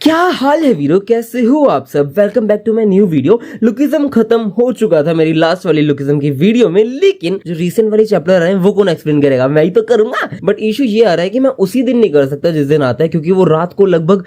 क्या हाल है वीरो, कैसे हो आप सब। Welcome back to my new video. Lookism खत्म हो चुका था मेरी लास्ट वाली लुकिज्म की वीडियो में, लेकिन जो रीसेंट वाली चैप्टर है वो कौन एक्सप्लेन करेगा, मैं ही तो करूंगा। बट इशू ये आ रहा है कि मैं उसी दिन नहीं कर सकता जिस दिन आता है, क्योंकि वो रात को लगभग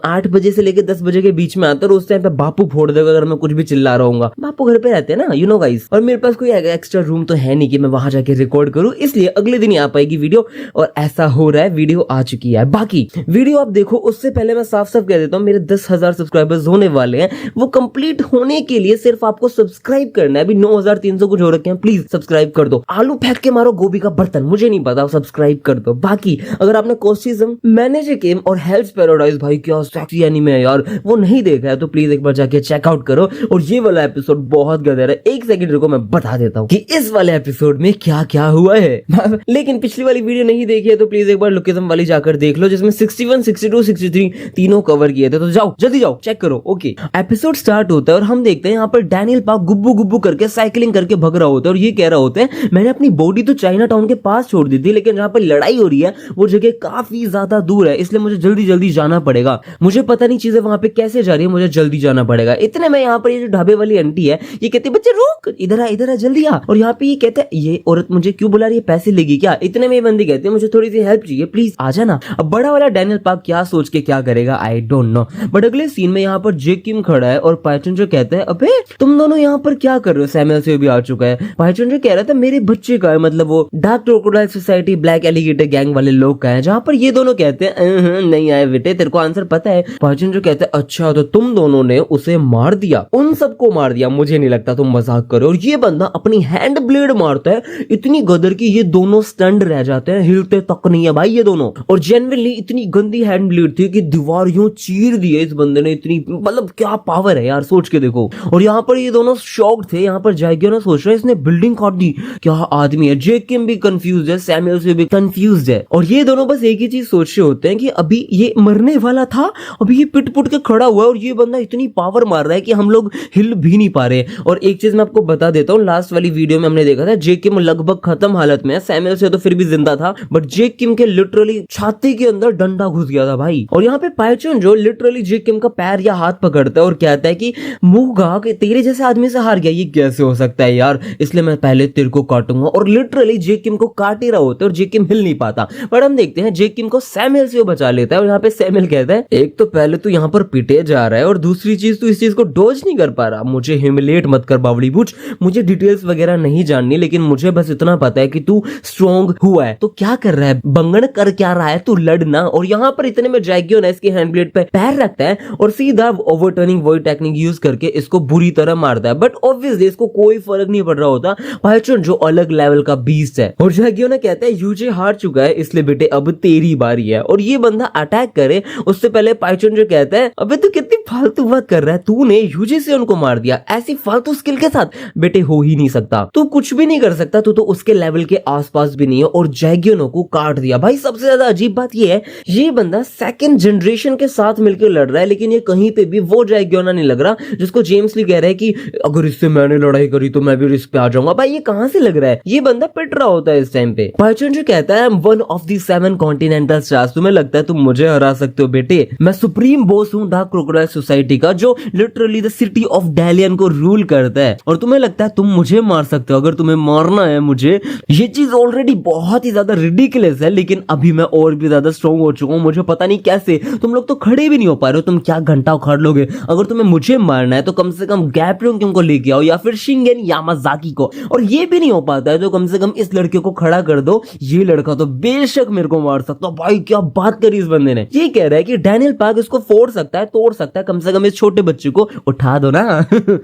8 बजे से लेकर 10 बजे के बीच में आता है और उस टाइम पे बापू फोड़ देगा अगर मैं कुछ भी चिल्ला रहा हूँ। बापू घर पे रहते हैं ना, यू नो गाइस, और मेरे पास कोई एक्स्ट्रा रूम तो है नहीं कि मैं वहां जाके रिकॉर्ड करूँ, इसलिए अगले दिन ही आ पाएगी वीडियो। और ऐसा हो रहा है, वीडियो आ चुकी है। बाकी वीडियो आप देखो, उससे पहले मैं साफ साफ कह देता हूँ, मेरे 10,000 सब्सक्राइबर्स होने वाले हैं। वो कंप्लीट होने के लिए सिर्फ आपको सब्सक्राइब करना है। अभी 9,300 कुछ हो रखे हैं, प्लीज सब्सक्राइब कर दो। आलू फेंक के मारो गोभी का बर्तन, मुझे नहीं पता, सब्सक्राइब कर दो। बाकी अगर आपने कोस्टिज्म, मैनेजर गेम और हेल्थ पैराडाइज, भाई क्या सेक्सी एनीमे है यार, वो नहीं देखा है तो प्लीज एक बार जाके चेकआउट करो। और ये वाला एपिसोड बहुत गदर है। एक सेकंड रुको, मैं बता देता हूँ कि इस वाले एपिसोड में क्या क्या हुआ है। लेकिन पिछली वाली वीडियो नहीं देखी है तो प्लीज एक बार लुकिज्म वाली जाकर देख लो, जिसमें 61, 62, 63 तीनों कवर किए थे। तो जाओ जल्दी जाओ चेक करो। ओके, एपिसोड स्टार्ट होता है और हम देखते हैं यहाँ पर डैनियल पार्क गुब्बू गुब्बू करके साइकिलिंग करके भग रहा होता है और ये कह रहा होता है मैंने अपनी बॉडी तो चाइना टाउन के पास छोड़ दी थी, लेकिन जहाँ पर लड़ाई हो रही है वो जगह काफी ज्यादा दूर है, इसलिए मुझे जल्दी जल्दी जाना पड़ेगा। मुझे पता नहीं चीजें वहां पे कैसे जा रही है, मुझे जल्दी जाना पड़ेगा। इतने में यहाँ पर ये जो ढाबे वाली आंटी है ये कहती है बच्चे रुक, इधर आ जल्दी आ। और यहाँ पे ये कहते हैं ये औरत मुझे क्यों बुला रही है, पैसे लेगी क्या। इतने में ये बंदी कहती है मुझे थोड़ी सी हेल्प चाहिए, प्लीज आ जाना। अब बड़ा वाला डैनियल पार्क क्या सोच के क्या करेगा आई डोंट नो। बट अगले सीन में यहाँ पर जेक किम खड़ा है और पाइथन जो कहता है अबे तुम दोनों यहाँ पर क्या कर रहे हो। सैमुअल से भी आ चुका है। पाइथन जो कह रहा था मेरे बच्चे का है, मतलब वो dark crocodile society black alligator gang वाले लोग का है। जहाँ पर ये दोनों कहते हैं नहीं आए बेटे, तेरे को आंसर पता है। पाइथन जो कहता है अच्छा तो तुम दोनों ने उसे मार दिया, उन सबको मार दिया, मुझे नहीं लगता तुम मजाक करो। और ये बंदा अपनी हैंड ब्लेड मारता है इतनी गदर की ये दोनों स्टंड रह जाते हैं, हिलते तक नहीं है भाई ये दोनों। और जेन्युइनली इतनी गंदी हैंड ब्लेड थी कि दीवार यूं चीर दी है इस बंदे ने, इतनी मतलब क्या पावर है यार, सोच के देखो। और यहाँ पर ये दोनों शॉक्ड थे। यहाँ पर जाइगियो ना सोच रहा है इसने बिल्डिंग काट दी, क्या आदमी है। जेक किम भी कंफ्यूज है, सैमुअल से भी कंफ्यूज है। और ये दोनों बस एक ही चीज सोच रहे होते हैं कि अभी ये मरने वाला था, अभी ये पिट पुट के खड़ा हुआ है और ये बंदा इतनी पावर मार रहा है कि हम लोग हिल भी नहीं पा रहे। और एक चीज मैं आपको बता देता हूँ, लास्ट वाली वीडियो में हमने देखा था जेक किम लगभग खत्म हालत में है, सैमुअल से तो फिर भी जिंदा था, बट जेक किम के लिटरली छाती के अंदर डंडा घुस गया था भाई। और यहाँ पे पाइचुन जो लिटरली जेक किम का पैर या हाथ पकड़ता है और कहता है कि मुगा के तेरे जैसे आदमी से हार गया, ये कैसे हो सकता है यार, इसलिए मैं पहले तेरे को काटूंगा। और लिटरली जेक किम को काट ही रहा होता है और जेक किम हिल नहीं पाता। पर हम देखते हैं जेक किम को सैमुअल से बचा लेता है। और यहाँ पे सैमुअल कहता है एक तो पहले तू यहाँ पर पिटे जा रहा है और दूसरी चीज तू इस चीज को डोज नहीं कर पा रहा। मुझे ह्यूमिलेट मत कर बावली बूच, मुझे डिटेल्स वगैरह नहीं जाननी, लेकिन मुझे बस इतना पता है कि तू स्ट्रॉन्ग हुआ है। तो क्या कर रहा है, बंगन कर क्या रहा है, तू लड़ना। और यहाँ पर इतने में जाइगियो ने इसके हैंड ब्लेड पे पैर रखता है और सीधा ओवरटर्निंग वॉइड टेक्निक यूज करके इसको बुरी तरह मारता है। बट ऑब्वियसली इसको कोई फर्क नहीं पड़ रहा होता, पाइचुन जो अलग लेवल का बीस्ट है। और जाइगियो ने कहता है यूजे हार चुका है, इसलिए बेटे अब तेरी बारी है। और ये बंदा अटैक करे उससे पहले पाइचुन जो कहता है अबे तू कितनी फालतू बात कर रहा है, तूने यूजे से उनको मार दिया, ऐसी फालतू स्किल के साथ बेटे हो ही नहीं सकता, तू कुछ भी नहीं कर सकता, तू तो उसके लेवल के आसपास भी नहीं है। और जाइगियो को काट दिया भाई। सबसे ज्यादा अजीब बात ये है ये बंदा सेकंड जनरेशन के साथ मिलकर लड़ रहा है, लेकिन ये कहीं पे भी वो जाइगियोना नहीं लग रहा जिसको जेम्स ली कह रहा है कि अगर इससे मैंने लड़ाई करी तो मैं भी रिस्क पे आ जाऊंगा। भाई ये कहां से लग रहा है, ये बंदा पिट रहा होता है इस टाइम पे। पाइचुन जो कहता है one of the 7 continental stars, तुम्हें लगता है तुम मुझे हरा सकते हो बेटे, मैं सुप्रीम बॉस हूं डार्क क्रोकोडाइल सोसाइटी का, जो literally the city of Dalian को रूल करता है। और तुम्हें लगता है तुम मुझे मार सकते हो, अगर तुम्हें मारना है मुझे, ये चीज ऑलरेडी बहुत ही ज्यादा रिडिकुलस है, लेकिन अभी मैं और भी ज्यादा स्ट्रॉन्ग हो चुका हूं, मुझे पता नहीं कैसे, तुम लोग तो खड़े भी नहीं हो पा रहे हो, तुम क्या घंटा उखाड़ लोगे। अगर तुम्हें मुझे मारना है तो कम से कम गैप्रियोंग को लेके आओ या फिर शिंगेन यामाजाकी को, और ये भी नहीं हो पाता है तो कम से कम इस लड़के को खड़ा कर दो। ये लड़का तो बेशक मेरे को मार सकता। भाई क्या बात करी इस बंदे ने। ये कह रहा है कि डैनियल पार्क इसको फोड़ सकता है, तोड़ सकता है, कम से कम इस छोटे बच्चे को उठा दो ना।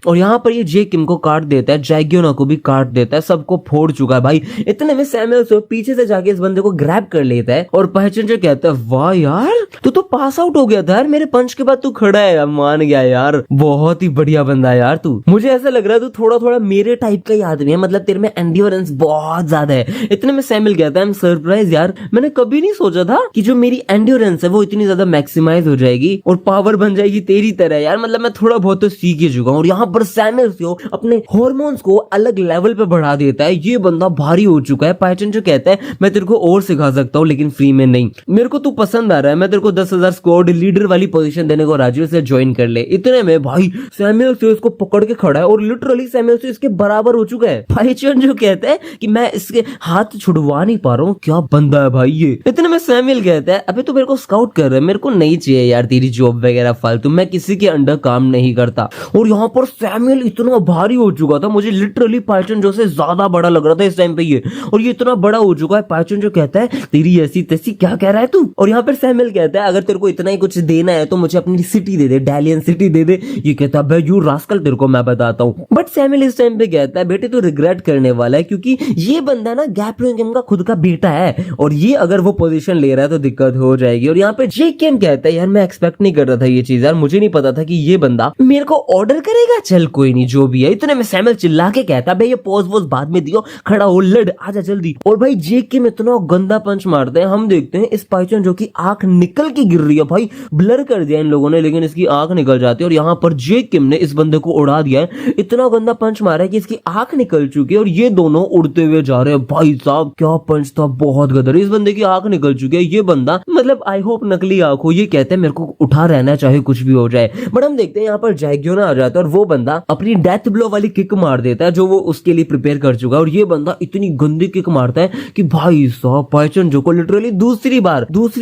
और यहाँ पर ये जेक किम को काट देता है, जाइगियोना को भी काट देता है, सबको फोड़ चुका है भाई। इतने में सैमुअल से पीछे से जाके इस बंदे को ग्रैब कर लेता है और पहचान जो कहता है वाह यार तू तो पास आउट हो गया था यार, मेरे पंच के बाद तू खड़ा है, मान गया यार, बहुत ही बढ़िया बंदा है यार तू। मुझे ऐसा लग रहा है तू थोड़ा थोड़ा मेरे टाइप का ही आदमी है, मतलब तेरे में एंड्योरेंस बहुत ज्यादा है। इतने में सैमुअल कहता है आई एम सरप्राइज यार, मैंने कभी नहीं सोचा था कि जो मेरी एंड्योरेंस है वो इतनी ज्यादा मैक्सिमाइज हो जाएगी और पावर बन जाएगी तेरी तरह यार, मतलब मैं थोड़ा बहुत तो सीख ही चुका हूँ। और यहाँ पर सैमुअल अपने हार्मोन्स को अलग लेवल पे बढ़ा देता है। ये बंदा भारी हो चुका है। पाइथन जो कहता है मैं तेरे को और सिखा सकता हूँ लेकिन फ्री में नहीं, मेरे को तू पसंद आ रहा है, मैं तेरे को 10,000 स्क्वाड लीडर लीडर वाली पोजीशन देने को राजी, से ज्वाइन कर ले। इतने में भाई सैमुअल से उसको पकड़ के खड़ा है और लिटरली सैमुअल से इसके बराबर हो चुका है। भाई चंद जो कहता है कि मैं इसके हाथ छुड़वा नहीं पा रहा हूँ, क्या बंदा है भाई ये। इतने में सैमुअल कहता है अबे तू मेरे को स्काउट कर रहा है, मेरे को नहीं चाहिए यार तेरी जॉब वगैरह फालतू, मैं किसी के अंडर काम नहीं करता। और यहाँ पर सैमुअल इतना भारी हो चुका था, मुझे लिटरली पाइथन जो से ज्यादा बड़ा लग रहा था इस टाइम पे ये, और ये इतना बड़ा हो चुका है। पाइथन जो कहता है तेरी ऐसी तैसी, क्या कह रहा है तू। और यहाँ पर सैमुअल कहता है अगर तेरे को इतना ही कुछ देना है तो मुझे अपनी सिटी दे दे, डेलियन सिटी दे दे। ये कहता है भाई यू रास्कल, तेरे को मैं बताता हूँ। बट सैमुअल इस टाइम पे कहता है बेटे तू रिग्रेट करने वाला है, क्योंकि ये बंदा ना गैब्रियल का खुद का बेटा है, और ये अगर वो पोजीशन ले रहा है तो दिक्कत हो जाएगी। और यहाँ पे जेकेम कहता है यार मैं एक्सपेक्ट नहीं कर रहा था ये चीज यार, मुझे नहीं पता था कि ये बंदा मेरे को ऑर्डर करेगा, चल कोई नहीं जो भी है। इतने में सैमुअल चिल्ला के कहता है भाई ये पोज वोज बाद में दियो, खड़ा हो लड़, आजा जल्दी। और भाई जेकेम इतना गंदा पंच मारते हैं, हम देखते हैं इस पाइथन जो की आंख निकल के गिर रही है, भाई ब्लर कर दिया इन लोगों ने, लेकिन इसकी आंख निकल जाती है। और यहाँ पर जेकेम ने इस बंदे को उड़ा दिया है, इतना गंदा पंच मारा है कि इसकी आंख निकल चुकी है और ये दोनों उड़ते हुए जा रहे हैं। भाई साहब क्या पंच था, बहुत गदर। इस बंदे की आंख निकल चुकी है, ये बंदा मतलब आई होप नकली आंख हो, ये कहते हैं मेरे को उठा रहना चाहे कुछ भी हो जाए। बट हम देखते हैं यहाँ पर जैग्योना आ जाता है और वो बंदा अपनी डेथ ब्लो वाली किक मार देता है जो वो उसके लिए प्रिपेयर कर चुका है। और ये बंदा इतनी गंदी किक मारता है कि भाई साहब पाइथन जो को लिटरली दूसरी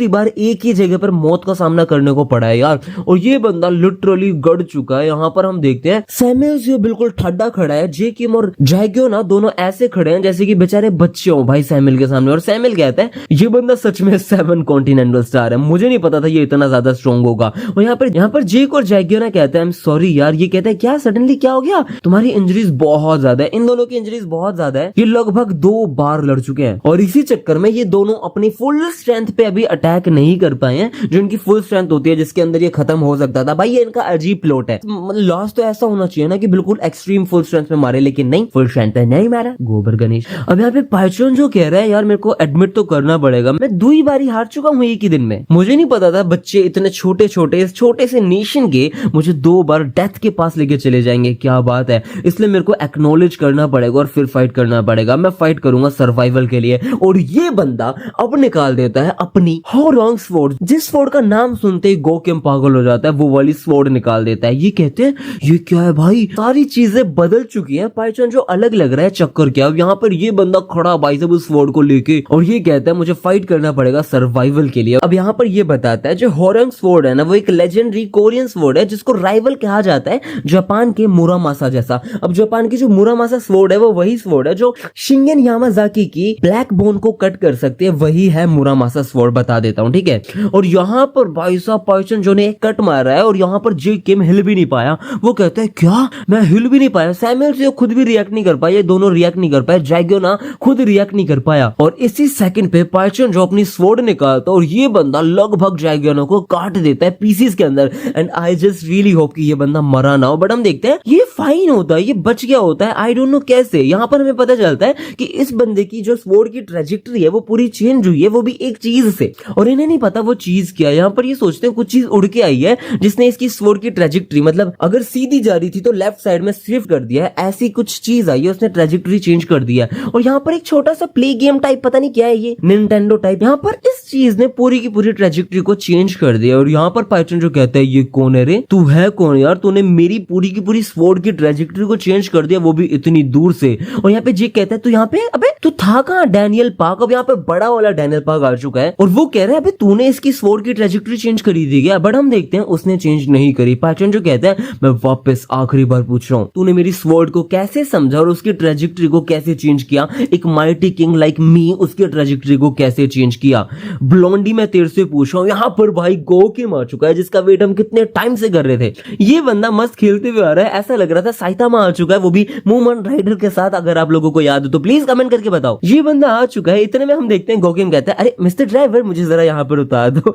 बार एक ही जगह पर मौत का सामना करने को पड़ा है यार। और ये बंदा लिटरली गड़ चुका है। यहाँ पर हम देखते हैं सैमुअल से बिल्कुल ठड्डा खड़ा है, जेकिम और जैग्योना दोनों ऐसे खड़े हैं जैसे कि बेचारे बच्चे हो भाई सैमुअल के सामने। और सैमुअल कहता है ये बंदा सच में 7 कॉन्टिनेंटल स्टार है, मुझे नहीं पता था ये इतना ज्यादा स्ट्रॉन्ग होगा। और यहाँ पर जेक और जैग्योना कहता है आई एम सॉरी यार। ये कहता है क्या सडनली क्या हो गया, तुम्हारी इंजरीज बहुत ज्यादा है, इन दोनों की इंजरीज बहुत ज्यादा है, ये लगभग 2 बार लड़ चुके हैं और इसी चक्कर में ये दोनों अपनी फुल स्ट्रेंथ पे अभी अटैक नहीं कर पाए हैं, जो इनकी फुल स्ट्रेंथ होती है जिसके अंदर ये खत्म हो सकता था। भाई ये इनका अजीब प्लॉट है, लॉस तो ऐसा होना चाहिए ना कि बिल्कुल एक्सट्रीम फुल स्ट्रेंथ में मारे, लेकिन नहीं, फुल स्ट्रेंथ पे नहीं मारा, गोबर गणेश। अब यहाँ पे पाइथन जो कह रहा है यार मेरे को एडमिट तो करना पड़ेगा, मैं 2 बारी हार चुका हूँ एक ही दिन में, मुझे नहीं पता था बच्चे इतने छोटे छोटे से नेशन के मुझे 2 बार डेथ के पास लेके चले जाएंगे, क्या बात है। इसलिए मेरे को एक्नॉलेज करना पड़ेगा और फिर फाइट करना पड़ेगा, मैं फाइट करूंगा सर्वाइवल के लिए। और ये बंदा अब निकाल देता है अपनी होरोंग स्वॉर्ड, जिस स्वॉर्ड का नाम सुनते ही गोकेम पागल हो जाता है, वो वाली स्वॉर्ड निकाल देता है। ये कहते हैं ये क्या है भाई, सारी चीजें बदल चुकी हैं, पाइथन जो अलग लग रहा है, चक्कर क्या। यहाँ पर ये बंदा खड़ा भाई साहब उस स्वॉर्ड को लेके, और ये कहता है मुझे फाइट करना पड़ेगा सर्वाइवल के लिए। अब यहाँ पर ये बताता है जो होरोंग स्वॉर्ड है ना, वो एक लेजेंडरी कोरियन स्वॉर्ड है जिसको राइवल कहा जाता है जापान के मुरामासा जैसा। अब जापान की जो मुरामासा स्वॉर्ड है वो वही स्वॉर्ड है जो शिंगेन यामाजाकी की ब्लैक बोन को कट कर सकती है, वही है मुरामासा स्वॉर्ड, बता देता हूँ ठीक है। और यहाँ पर भाई साहब पाइथन जो ने एक कट मारा है और यहाँ पर जेकेम हिल भी नहीं पाया, वो कहता है क्या मैं हिल भी नहीं पाया, सैमुअल से खुद भी रिएक्ट नहीं कर पाया, ये दोनों रिएक्ट नहीं कर पाए, जैग्योना खुद रिएक्ट नहीं कर पाया। और इसी सेकंड पे पाइथन जो अपनी स्वॉर्ड निकालता और ये बंदा लगभग जैग्योना को काट देता है पीसेस के अंदर। And I just really hope कि ये बंदा मरा ना हो, बट हम देखते हैं ये फाइन होता है, ये बच गया होता है, आई डोंट नो कैसे। यहाँ पर हमें पता चलता है कि इस बंदे की जो स्वॉर्ड की ट्रेजेक्टरी है वो पूरी चेंज हुई है, वो भी एक चीज से, और इन्हें नहीं पता वो चीज क्या है। यहाँ पर ये सोचते हैं कुछ चीज उड़ के आई है जिसने इसकी स्वॉर्ड की ट्रेजेक्टरी, मतलब अगर सीधी जा रही थी तो लेफ्ट साइड में शिफ्ट कर दिया है, ऐसी कुछ चीज आई है, उसने ट्रेजेक्टरी चेंज कर दिया है। और यहाँ पर एक छोटा सा प्ले गेम टाइप, पता नहीं क्या है ये, निंटेंडो टाइप, यहाँ पर इस चीज ने पूरी की पूरी ट्रेजेक्टरी को चेंज कर दिया। और यहाँ पर पाइथन जो कहता है ये कौन है रे, तू है कौन यार, तूने मेरी पूरी की पूरी स्वॉर्ड की ट्रेजेक्टरी को चेंज कर दिया, वो भी इतनी दूर से। और यहाँ पे जे कहता है तू यहाँ पे, अबे तू था कहाँ डैनियल पार्क। अब यहाँ पे बड़ा वाला डैनियल पार्क आ चुका है और वो कह रहा है अबे तूने इसकी स्वॉर्ड की ट्रेजेक्टरी चेंज करी थी क्या, बट हम देखते हैं उसने चेंज नहीं करी। पाइथन जो कहता है मैं वापस आखिरी बार पूछ रहा हूँ, तूने मेरी स्वॉर्ड को कैसे समझा और उसकी ट्रेजेक्टरी को कैसे चेंज किया, एक माइटी किंग लाइक मी उसकी ट्रेजेक्टरी को कैसे चेंज किया। ब्लॉन्डी मैं तेरे से पूछ रहा हूँ। यहाँ पर भाई गोकेम आ चुका है जिसका वेट हम कितने टाइम से कर रहे थे, ये बंदा मस्त खेलते हुए आ रहा है, ऐसा लग रहा था साइतामा आ चुका है, वो भी मूवमेंट राइडर के साथ। अगर आप लोगों को याद हो तो प्लीज कमेंट करके बताओ, ये बंदा आ चुका है। इतने में हम देखते हैं गोकेम कहता है अरे मिस्टर ड्राइवर मुझे जरा यहाँ पर उतार दो।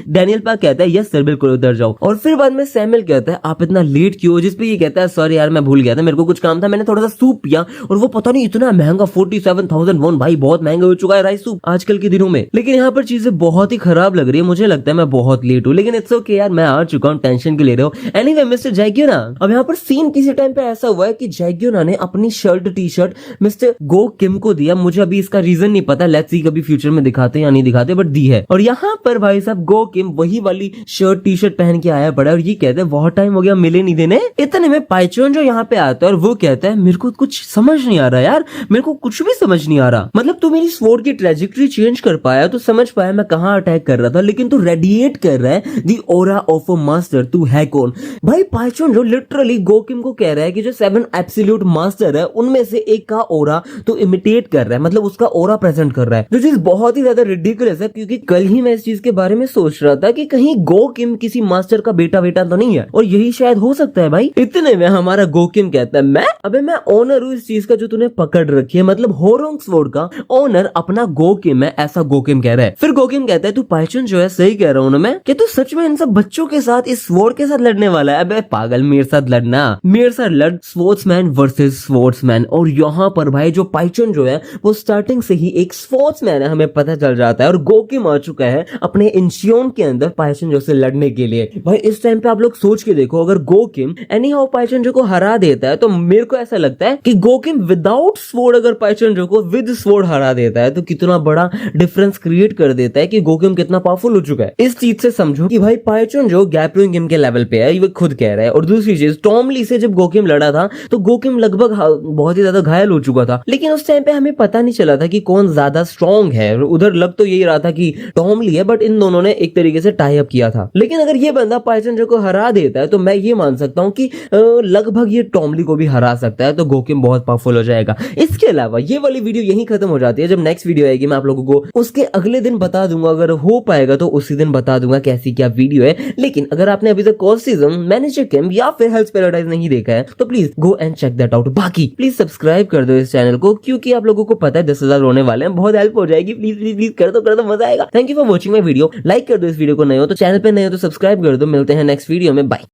डैनियल पार्क कहता है यस सर बिल्कुल उतर जाओ। और फिर बाद में सैमुअल कहता है आप इतना लेट क्यों, जिस पे ये कहता है सॉरी यार मैं भूल गया था, मेरे को कुछ काम था, मैंने थोड़ा सा सूप पिया और वो पता नहीं इतना महंगा 47,000 वॉन, भाई बहुत महंगा हो चुका है राइस सूप आजकल के दिनों में। लेकिन यहाँ पर चीजें बहुत ही खराब लग रही है, मुझे लगता है मैं बहुत लेट हूँ, लेकिन इट्स ओके यार मैं आ चुका हूँ, टेंशन क्यों ले रहे हो। एनीवे मिस्टर जैग्योना, अब यहाँ पर सीन किसी टाइम पे ऐसा हुआ है कि जैग्योना ने अपनी शर्ट टी शर्ट मिस्टर गोकेम को दिया, मुझे अभी इसका रीजन नहीं पता, लेट्स सी कभी फ्यूचर में दिखाते या नहीं दिखाते, बट दी है। और यहाँ पर भाई साहब गोकेम वही यही वाली शर्ट टी शर्ट पहन के आया पड़ा है और ये कहता है बहुत टाइम हो गया मिले नहीं देने। इतने में पाइचोन जो यहाँ पे आता है और वो कहता है मेरे को कुछ समझ नहीं आ रहा यार, मेरे को कुछ भी समझ नहीं आ रहा। मतलब तू मेरी स्वॉर्ड की ट्रेजेक्टरी चेंज कर पाया तो समझ पाया मैं कहाँ अटैक कर रहा था, लेकिन तू रेडिएट कर रहा है दी ऑरा ऑफ अ मास्टर, तू है कौन? भाई पाइचोन जो लिटरली गोकिम को कह रहा है कि जो 7 एब्सोल्यूट मास्टर है उनमें से एक का ऑरा तो इमिटेट कर रहा है, मतलब उसका ऑरा प्रेजेंट कर रहा है, जो चीज बहुत ही ज्यादा रिडिकुलस है। क्योंकि कल ही मैं इस चीज के बारे में सोच रहा था कि कहीं गोकिम किसी मास्टर का बेटा तो नहीं है, और यही शायद हो सकता है भाई। इतने में हमारा गोकिम कहता है मैं ऑनर हूँ इस चीज का जो तूने पकड़ रखी है, मतलब होरोंग स्वॉर्ड का ऑनर अपना गोकिम है, ऐसा गोकिम कह रहा है। फिर गोकिम कहता है तू पाइचोन जो है सही कह रहा हूँ ना मैं, कि तू सच में इन सब बच्चों के साथ इस स्वॉर्ड के साथ लड़ने वाला है? अबे पागल, मेरे साथ लड़ना, मेरे साथ लड़, स्पोर्ट्समैन वर्सेस स्पोर्ट्समैन। और यहाँ पर भाई जो पाइचोन जो है वो स्टार्टिंग से ही एक स्पोर्ट्समैन है, हमें पता चल जाता है, और गोकिम आ चुका है अपने इंशियोन के अंदर पाइचोन जो से लड़ने के लिए। भाई इस टाइम पे आप लोग सोच के देखो, अगर गोकिम एनी हाउ पाइचोन जो को हरा देता है तो मेरे को ऐसा लगता है कि गोकिम विदाउट स्वॉर्ड अगर पाइचोन जो को विद स्वॉर्ड हरा देता है तो कितना बड़ा डिफरेंस क्रिएट कर देता है कि गोकिम कितना पावरफुल हो चुका है। इस चीज से समझो कि भाई पाइचोन जो गैपलिंग गेम के लेवल पे है, ये खुद कह रहा है। और दूसरी चीज, टॉम ली से जब गोकिम लड़ा था तो गोकिम लगभग बहुत ही ज्यादा घायल हो चुका था, लेकिन उस टाइम पे हमें पता नहीं चला था कि कौन ज्यादा स्ट्रॉन्ग है। उधर लग तो यही रहा था कि टॉम ली है, बट इन दोनों ने एक तरीके से टाई अप किया था। लेकिन अगर ये बंदा पाइचोन जो को हरा देता है तो मैं ये मान सकता हूँ कि लगभग ये टॉमली को भी हरा सकता है, तो गोकिम बहुत पावरफुल हो जाएगा। इसके अलावा ये वाली वीडियो यहीं खत्म हो जाती है। जब नेक्स्ट वीडियो आएगी मैं आप लोगों को उसके अगले दिन बता दूंगा, अगर हो पाएगा तो उसी दिन बता दूंगा कैसी क्या वीडियो है। लेकिन अगर आपने अभी तक कॉस्टिज्म, मैनेजर कैम्प या फिर हेल्थ पैराडाइज नहीं देखा है तो please go and check that out. बाकी प्लीज सब्सक्राइब कर दो इस चैनल को, क्योंकि आप लोगों को पता है 10,000 होने वाले हैं, बहुत हेल्प हो जाएगी। प्लीज प्लीज प्लीज कर दो, मजा आएगा। Thank you for watching my video. Like कर दो इस वीडियो को, नए हो तो चैनल पे नए हो तो सब्सक्राइब कर दो। मिलते हैं नेक्स्ट वीडियो में, बाय।